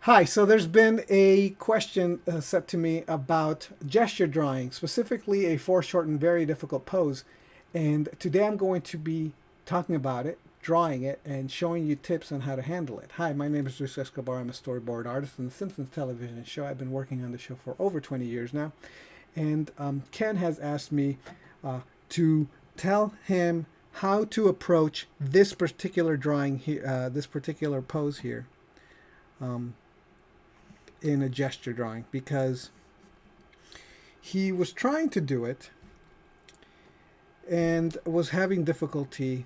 Hi, so there's been a question set to me about gesture drawing, specifically a foreshortened, very difficult pose. And today I'm going to be talking about it, drawing it, and showing you tips on how to handle it. Hi, my name is Escobar. I'm a storyboard artist in the Simpsons television show. I've been working on the show for over 20 years now. And Ken has asked me to tell him how to approach this particular drawing here, this particular pose here. In a gesture drawing because he was trying to do it and was having difficulty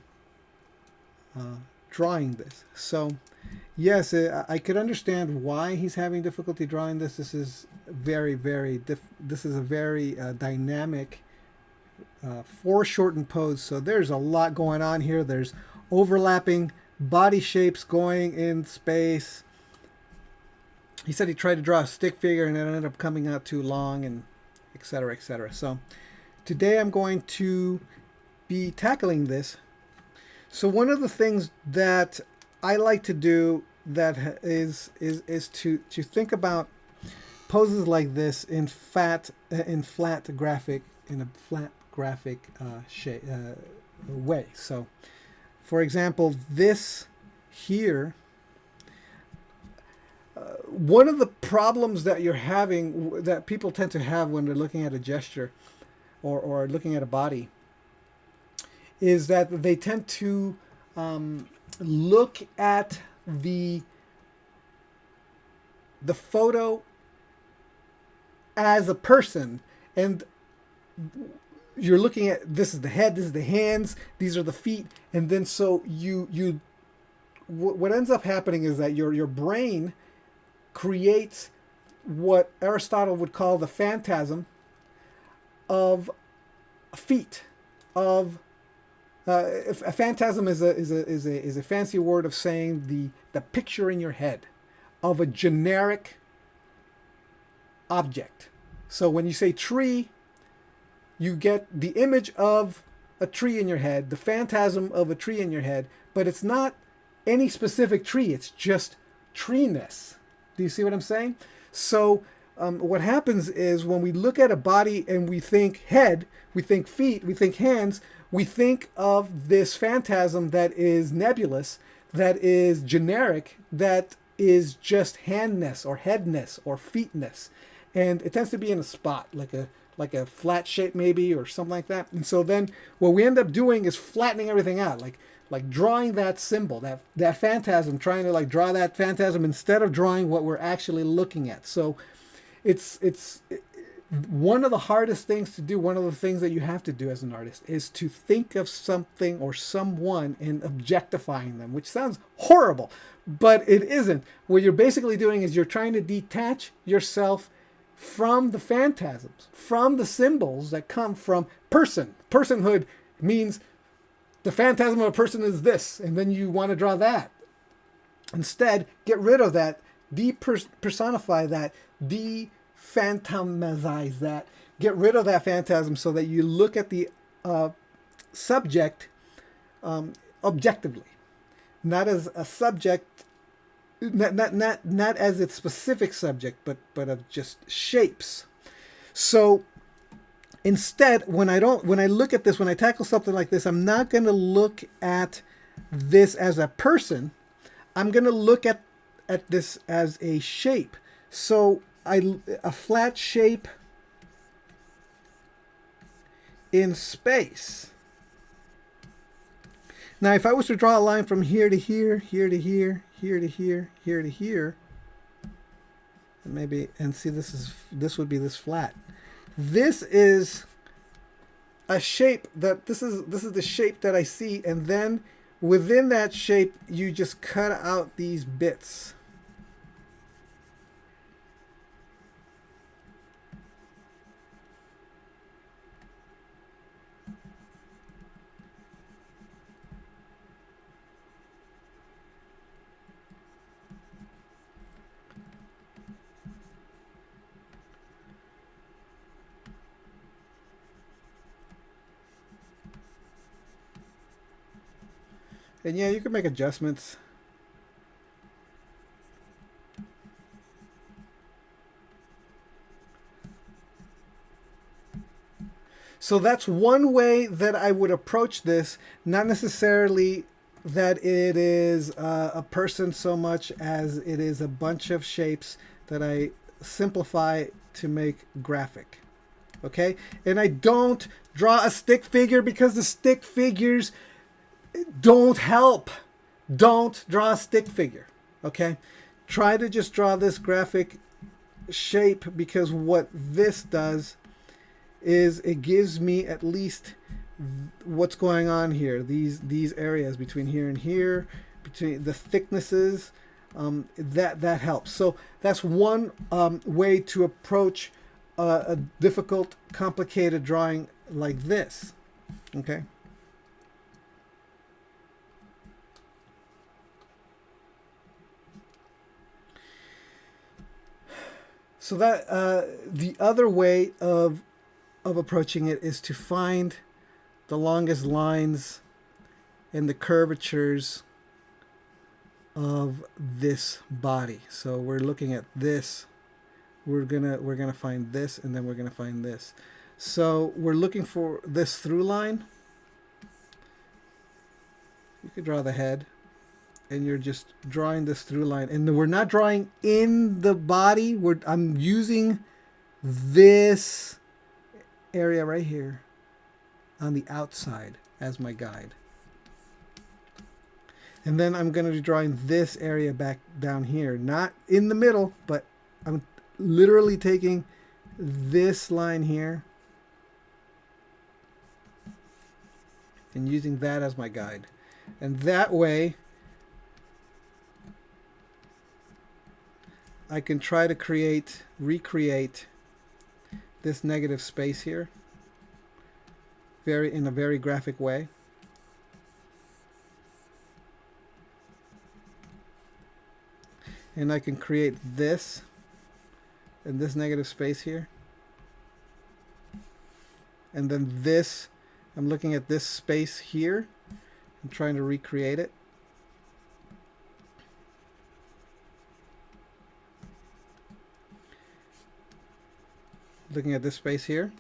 drawing this. So, yes, I could understand why he's having difficulty drawing this. This is this is a very dynamic foreshortened pose. So there's a lot going on here. There's overlapping body shapes going in space. He said he tried to draw a stick figure and it ended up coming out too long, and etc. etc. So today I'm going to be tackling this. So one of the things that I like to do that is to think about poses like this in flat graphic shape way. So for example, this here, one of the problems that you're having, that people tend to have when they're looking at a gesture or looking at a body, is that they tend to look at the photo as a person, and you're looking at, this is the head, this is the hands, these are the feet, and then so what ends up happening is that your brain creates what Aristotle would call the phantasm of feet. Of a phantasm is a fancy word of saying the picture in your head of a generic object. So when you say tree, you get the image of a tree in your head, the phantasm of a tree in your head, but it's not any specific tree. It's just treeness. Do you see what I'm saying? So what happens is when we look at a body and we think head, we think feet, we think hands, we think of this phantasm that is nebulous, that is generic, that is just handness or headness or feetness. And it tends to be in a spot, like a flat shape maybe, or something like that. And so then what we end up doing is flattening everything out, like drawing that symbol, that phantasm, trying to like draw that phantasm instead of drawing what we're actually looking at. So it's one of the hardest things to do, one of the things that you have to do as an artist, is to think of something or someone and objectifying them, which sounds horrible, but it isn't. What you're basically doing is you're trying to detach yourself from the phantasms, from the symbols that come from person. Personhood means the phantasm of a person is this, and then you want to draw that. Instead, get rid of that, depersonify that, de-phantomize that, get rid of that phantasm so that you look at the subject objectively, not as a subject, not as its specific subject, but of just shapes. So instead, when I look at this, when I tackle something like this, I'm not going to look at this as a person. I'm going to look at this as a shape. So a flat shape in space. Now, if I was to draw a line from here to here, here to here, here to here, here to here, and see, this would be this flat. This is a shape this is the shape that I see, and then within that shape you just cut out these bits. And yeah, you can make adjustments. So that's one way that I would approach this, not necessarily that it is a person so much as it is a bunch of shapes that I simplify to make graphic. Okay? And I don't draw a stick figure because the stick figures don't help. Don't draw a stick figure. Okay? Try to just draw this graphic shape, because what this does is it gives me at least what's going on here. These areas between here and here, between the thicknesses, that helps. So that's one way to approach a difficult, complicated drawing like this. Okay. So that the other way of approaching it is to find the longest lines and the curvatures of this body. So we're looking at this. We're gonna find this, and then we're gonna find this. So we're looking for this through line. You could draw the head, and you're just drawing this through line. And we're not drawing in the body. I'm using this area right here on the outside as my guide. And then I'm going to be drawing this area back down here, not in the middle, but I'm literally taking this line here and using that as my guide. And that way I can try to recreate this negative space here in a very graphic way. And I can create this and this negative space here. And then this, I'm looking at this space here and trying to recreate it. Looking at this space here.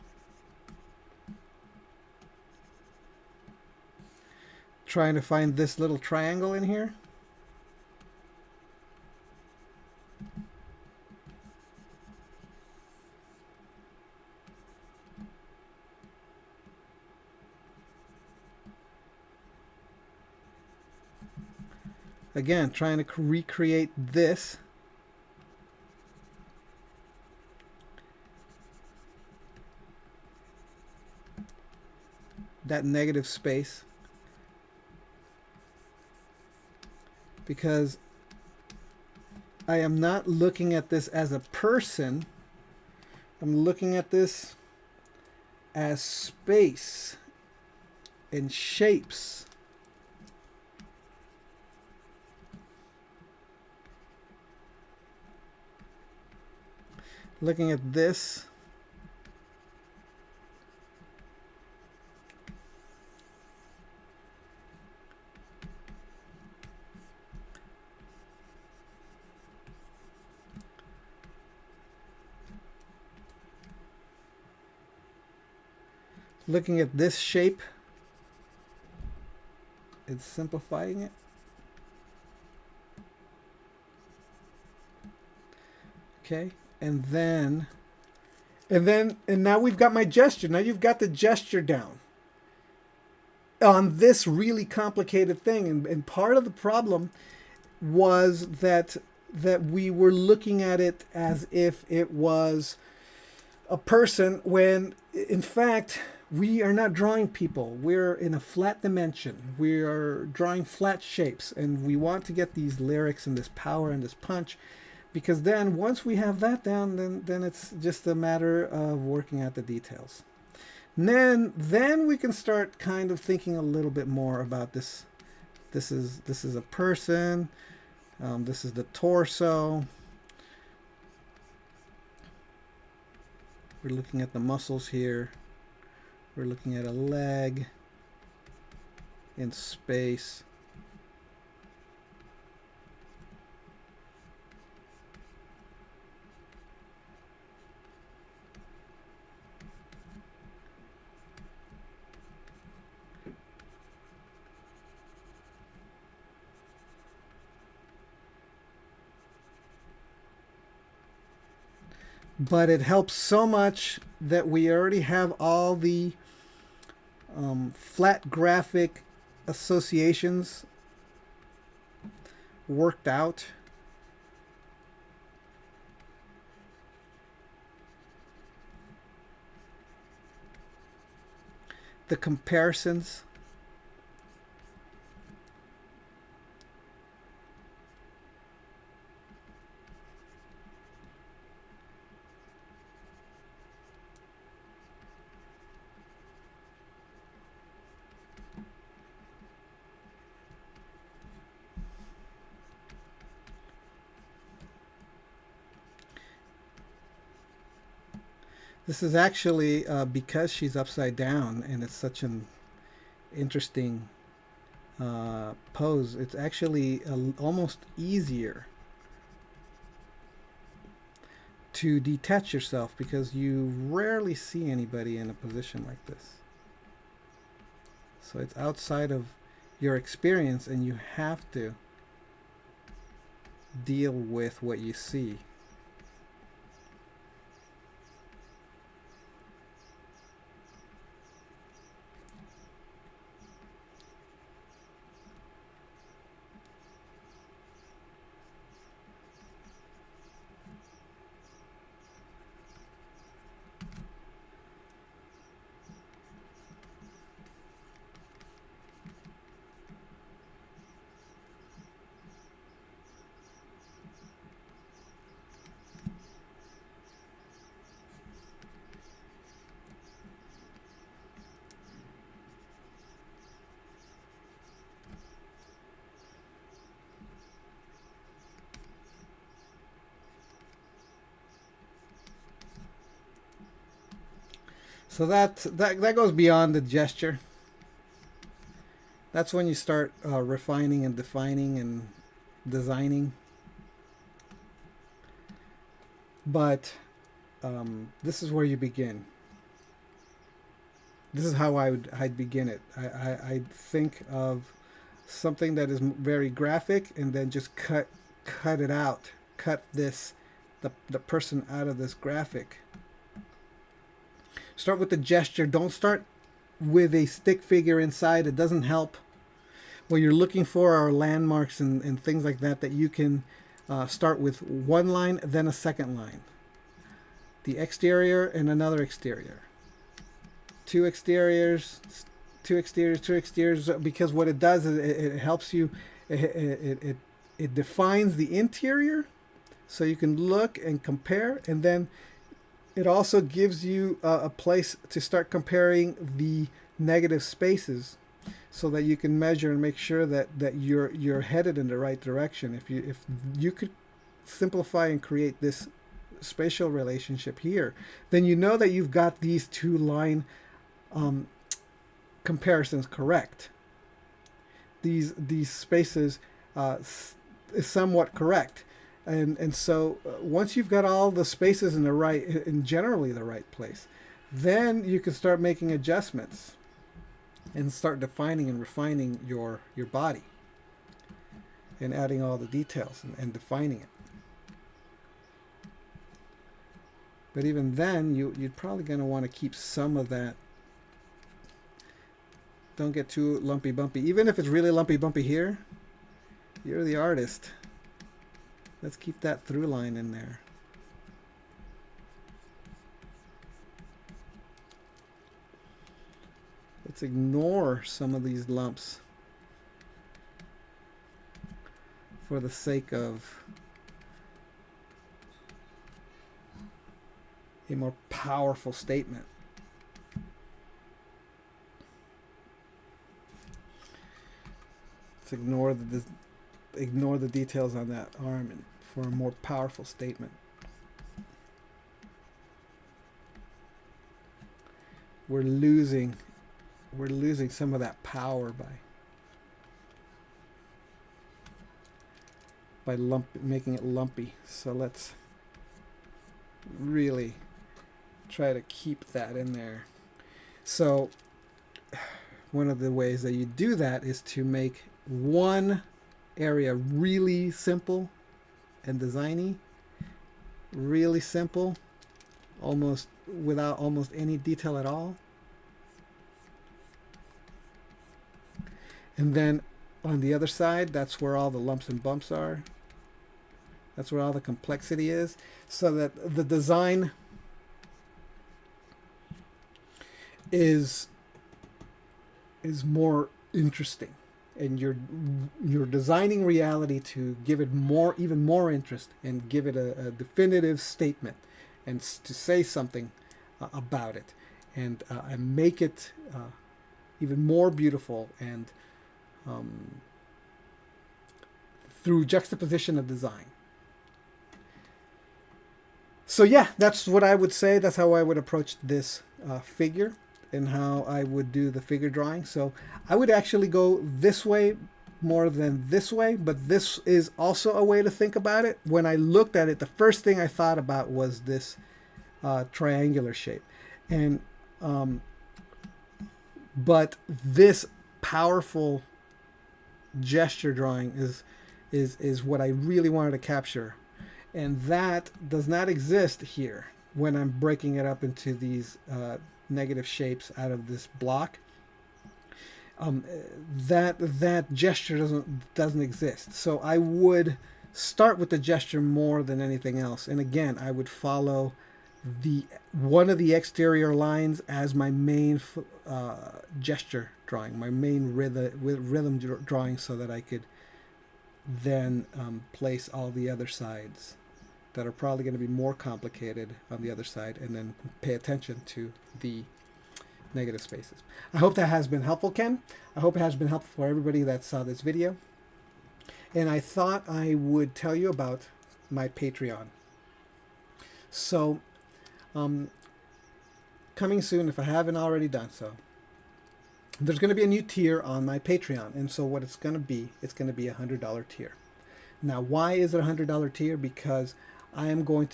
Trying to find this little triangle in here. Again, trying to recreate this. That negative space. Because I am not looking at this as a person. I'm looking at this as space and shapes. Looking at this shape, it's simplifying it. Okay, and now we've got my gesture. Now you've got the gesture down on this really complicated thing. And part of the problem was that we were looking at it as if it was a person, when in fact we are not drawing people. We're in a flat dimension. We are drawing flat shapes, and we want to get these lyrics and this power and this punch, because then once we have that down, then it's just a matter of working out the details. And then we can start kind of thinking a little bit more about this. This is a person. This is the torso. We're looking at the muscles here. We're looking at a leg in space. but it helps so much that we already have all the flat graphic associations worked out. The comparisons. This is actually because she's upside down and it's such an interesting pose. It's actually almost easier to detach yourself because you rarely see anybody in a position like this. So it's outside of your experience and you have to deal with what you see. So that goes beyond the gesture. That's when you start refining and defining and designing. But this is where you begin. This is how I'd begin it. I'd think of something that is very graphic and then just cut it out. Cut the person out of this graphic. Start with the gesture. Don't start with a stick figure inside. It doesn't help. What you're looking for are landmarks and things like that that you can start with one line, then a second line. The exterior and another exterior. Two exteriors, two exteriors, two exteriors. Because what it does is it helps you, it defines the interior so you can look and compare, and then it also gives you a place to start comparing the negative spaces so that you can measure and make sure that you're headed in the right direction. If you could simplify and create this spatial relationship here, then you know that you've got these two line comparisons correct. These spaces is somewhat correct. And so once you've got all the spaces in generally the right place, then you can start making adjustments and start defining and refining your body and adding all the details and defining it. But even then, you're probably going to want to keep some of that. Don't get too lumpy bumpy. Even if it's really lumpy bumpy here, you're the artist. Let's keep that through line in there. Let's ignore some of these lumps for the sake of a more powerful statement. Let's ignore the details on that arm and for a more powerful statement. We're losing some of that power by making it lumpy. So let's really try to keep that in there. So one of the ways that you do that is to make one area really simple and designy, really simple, almost without almost any detail at all. And then on the other side, that's where all the lumps and bumps are. That's where all the complexity is. So that the design is more interesting. And you're designing reality to give it more, even more interest, and give it a definitive statement, and to say something about it, and make it even more beautiful, and through juxtaposition of design. So yeah, that's what I would say. That's how I would approach this figure, and how I would do the figure drawing. So I would actually go this way more than this way, but this is also a way to think about it. When I looked at it, the first thing I thought about was this triangular shape, and but this powerful gesture drawing is what I really wanted to capture, and that does not exist here when I'm breaking it up into these negative shapes out of this block. That gesture doesn't exist. So I would start with the gesture more than anything else, and again, I would follow one of the exterior lines as my main gesture drawing, my main rhythm drawing, so that I could then place all the other sides that are probably going to be more complicated on the other side, and then pay attention to the negative spaces. I hope that has been helpful, Ken. I hope it has been helpful for everybody that saw this video. And I thought I would tell you about my Patreon. So, coming soon, if I haven't already done so, there's going to be a new tier on my Patreon. And so what it's going to be a $100 tier. Now, why is it a $100 tier? Because I am going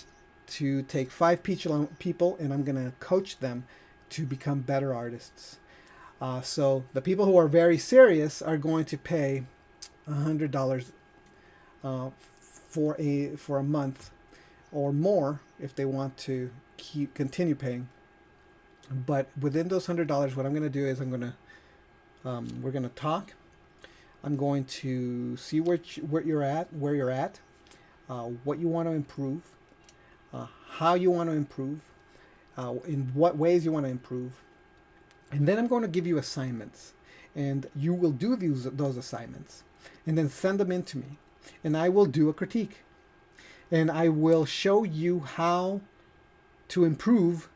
to take 5 people, and I'm going to coach them to become better artists. So the people who are very serious are going to pay $100 for a month or more if they want to continue paying. But within those $100, what I'm going to do is we're going to talk. I'm going to see where you're at, what you want to improve, how you want to improve, in what ways you want to improve. And then I'm going to give you assignments, and you will do those assignments and then send them in to me, and I will do a critique, and I will show you how to improve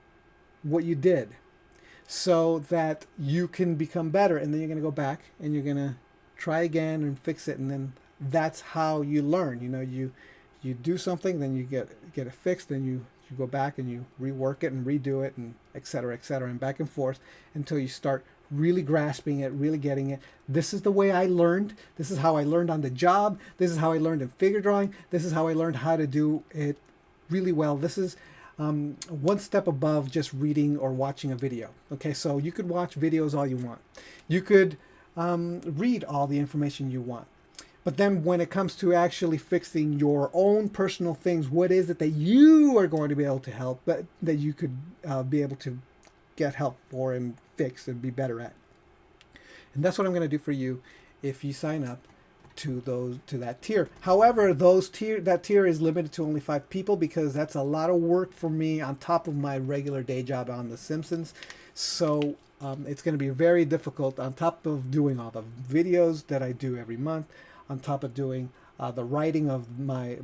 what you did so that you can become better. And then you're going to go back and you're going to try again and fix it, and then that's how you learn. You do something, then you get it fixed, then you go back and you rework it and redo it, and et cetera, and back and forth until you start really grasping it, really getting it. This is the way I learned. This is how I learned on the job. This is how I learned in figure drawing. This is how I learned how to do it really well. This is one step above just reading or watching a video. Okay, so you could watch videos all you want. You could read all the information you want. But then when it comes to actually fixing your own personal things, what is it that you are going to be able to help, but that you could be able to get help for and fix and be better at? And that's what I'm going to do for you if you sign up to that tier. However, that tier is limited to only 5 people, because that's a lot of work for me on top of my regular day job on The Simpsons. So it's going to be very difficult, on top of doing all the videos that I do every month, on top of doing the writing of my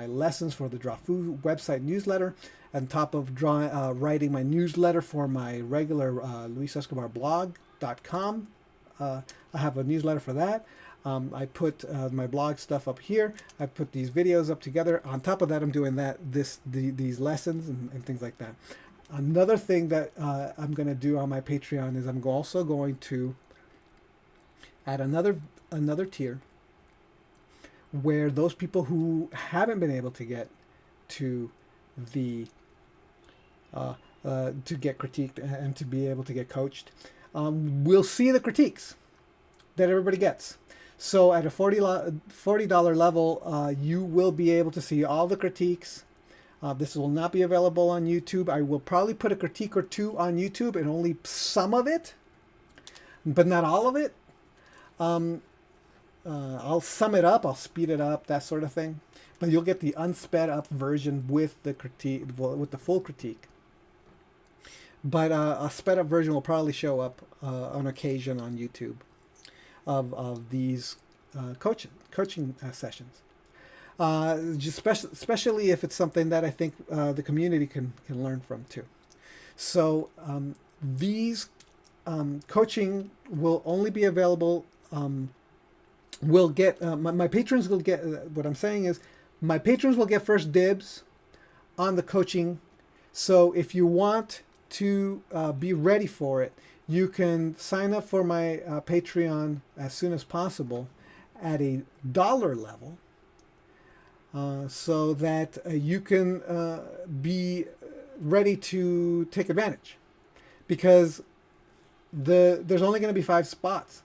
lessons for the DrawFu website newsletter, on top of writing my newsletter for my regular luisescobarblog.com. I have a newsletter for that. I put my blog stuff up here. I put these videos up together. On top of that, I'm doing these lessons and things like that. Another thing that I'm going to do on my Patreon is I'm also going to add another tier, where those people who haven't been able to get to get critiqued and to be able to get coached will see the critiques that everybody gets. So at a $40 level, you will be able to see all the critiques This will not be available on YouTube. I will probably put a critique or two on YouTube and only some of it, but not all of it. I'll sum it up, I'll speed it up, that sort of thing. But you'll get the unsped up version with the critique, with the full critique. But a sped up version will probably show up on occasion on YouTube of these coaching sessions. Especially if it's something that I think the community can learn from too. So these coaching will only be available. Will get my patrons will get. What I'm saying is, my patrons will get first dibs on the coaching. So if you want to be ready for it, you can sign up for my Patreon as soon as possible at $1 level. So that you can be ready to take advantage, because there's only going to be 5 spots,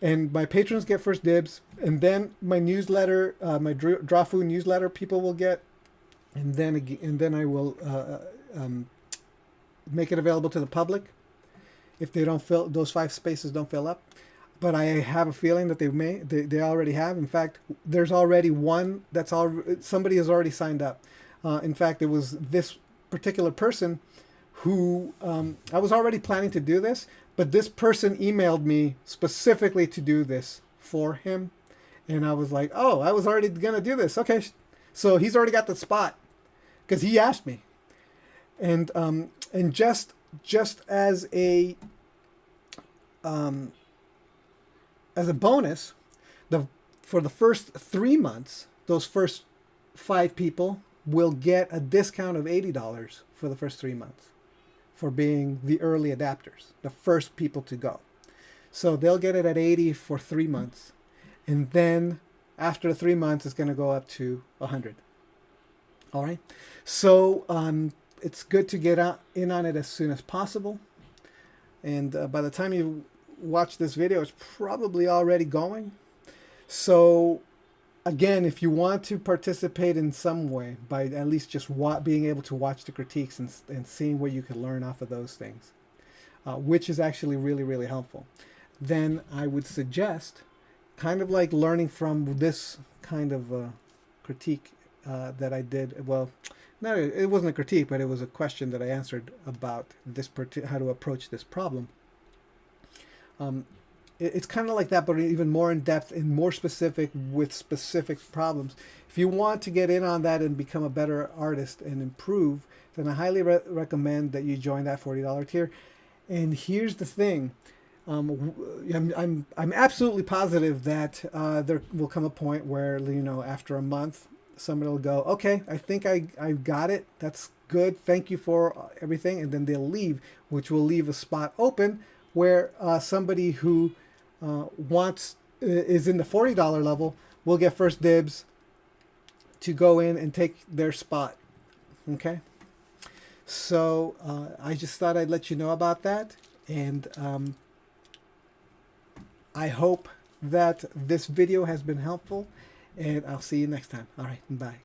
and my patrons get first dibs, and then my newsletter, my Drawfu newsletter, people will get, and then I will make it available to the public if they don't fill, those 5 spaces don't fill up. But I have a feeling that they already have. In fact, there's already one somebody has already signed up. In fact, it was this particular person who I was already planning to do this, but this person emailed me specifically to do this for him, and I was like, oh, I was already gonna do this. Okay, so he's already got the spot because he asked me, and just as a bonus, for the first 3 months, those first 5 people will get a discount of $80 for the first 3 months for being the early adapters, the first people to go. So they'll get it at 80 for 3 months, and then after 3 months, it's going to go up to 100. All right. So it's good to get in on it as soon as possible, and by the time you watch this video, it's probably already going. So again, if you want to participate in some way by at least just being able to watch the critiques and seeing what you can learn off of those things, which is actually really, really helpful, then I would suggest, kind of like learning from this kind of critique that I did. Well, no, it wasn't a critique, but it was a question that I answered about this how to approach this problem. It's kind of like that, but even more in depth and more specific with specific problems. If you want to get in on that and become a better artist and improve, then I highly recommend that you join that $40 tier. And here's the thing. I'm absolutely positive that there will come a point where, after a month, somebody will go, okay, I think I got it. That's good. Thank you for everything. And then they'll leave, which will leave a spot open where somebody who is in the $40 level will get first dibs to go in and take their spot. Okay, so I just thought I'd let you know about that, and I hope that this video has been helpful, and I'll see you next time. All right, bye.